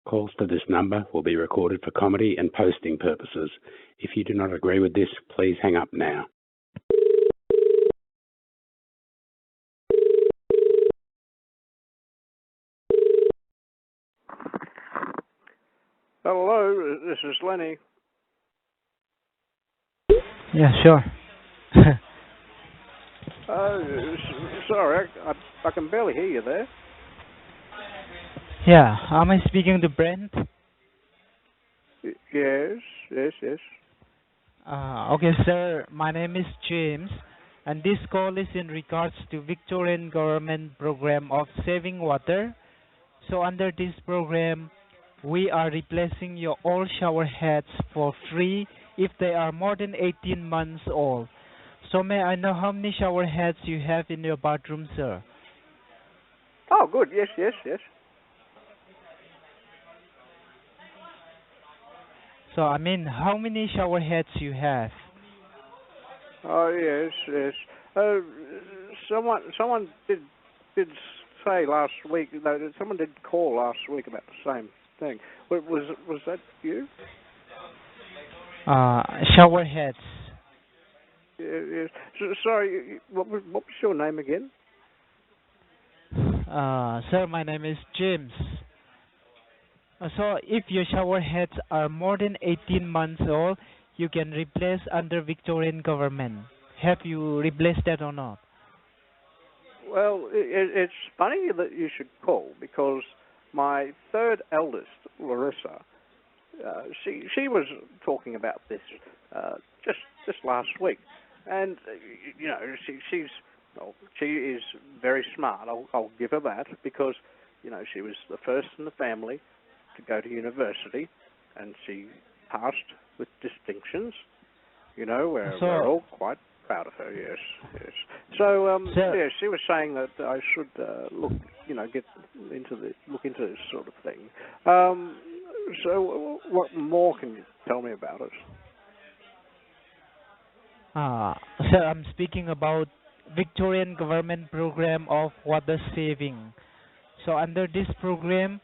Calls to this number will be recorded for comedy and posting purposes. If you do not agree with this, please hang up now. Hello, this is Lenny. Yeah, sure. Sorry, I can barely hear you there. Yeah, am I speaking to Brent? Yes. Okay, sir, my name is James, and this call is in regards to Victorian government program of saving water. So under this program, we are replacing your old shower heads for free if they are more than 18 months old. So may I know how many shower heads you have in your bathroom, sir? Oh, good. Yes. So I mean, how many shower heads you have? Oh, yes. Someone did say last week. No, someone did call last week about the same thing. Was that you? Shower heads. Yes. Sorry. What was your name again? Sir, my name is James. So if your shower heads are more than 18 months old, you can replace under Victorian government. Have you replaced that or not? Well, it's funny that you should call because my third eldest, Larissa, she was talking about this just last week, and she is very smart. I'll give her that because she was the first in the family to go to university, and she passed with distinctions. We're all quite proud of her. Yes. So she was saying that I should look into this sort of thing. So what more can you tell me about it? Sir, I'm speaking about Victorian government program of water saving. So under this program,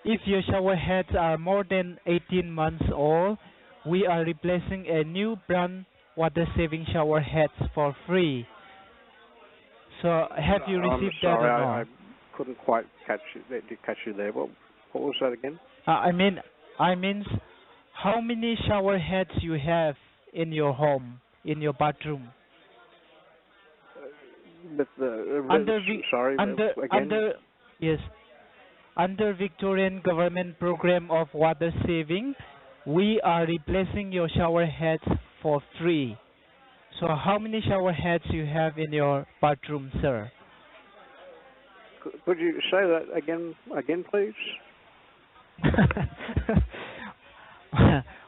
if your shower heads are more than 18 months old, we are replacing a new brand water saving shower heads for free. So have you received that or not? I couldn't quite catch you there. What was that again? I mean, how many shower heads you have in your home, in your bathroom? Under Victorian government program of water saving, we are replacing your shower heads for free. So how many shower heads you have in your bathroom, sir? Could you say that again, please?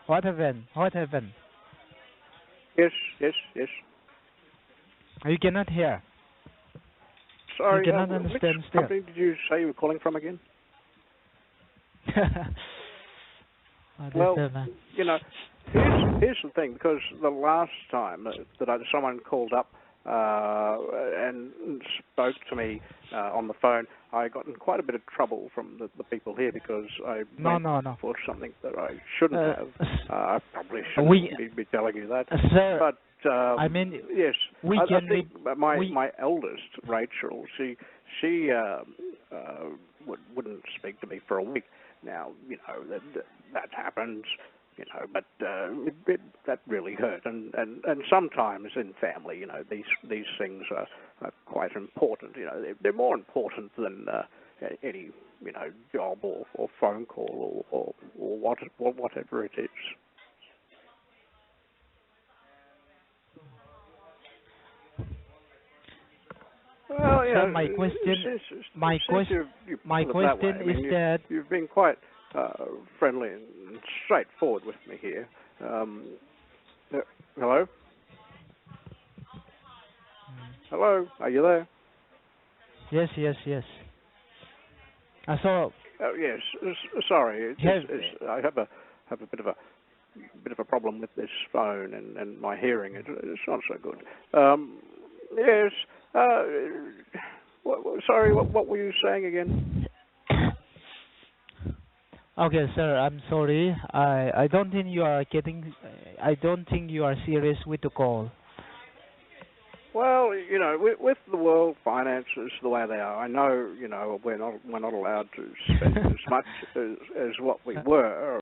What happened? Yes. You cannot hear. Sorry, you cannot understand which still. company did you say you were calling from again? Well, here's the thing, because the last time that someone called up and spoke to me on the phone, I got in quite a bit of trouble from the people here because I went for something that I shouldn't have. I probably shouldn't be telling you that. Sir, but yes, I think my eldest, Rachel, she wouldn't speak to me for a week. Now, that happens, but that really hurt. And sometimes in family, these things are quite important. They're more important than any, job or phone call or whatever it is. Well, so my question is that you've been quite friendly and straightforward with me here. Hello? Hello? Are you there? Yes. So. Oh yes. Sorry. I have a bit of a problem with this phone and my hearing. It's not so good. Yes. Sorry. What were you saying again? Okay, sir, I'm sorry. I don't think you are getting. I don't think you are serious with the call. Well, with the world finances the way they are, I know, we're not allowed to spend as much as what we were.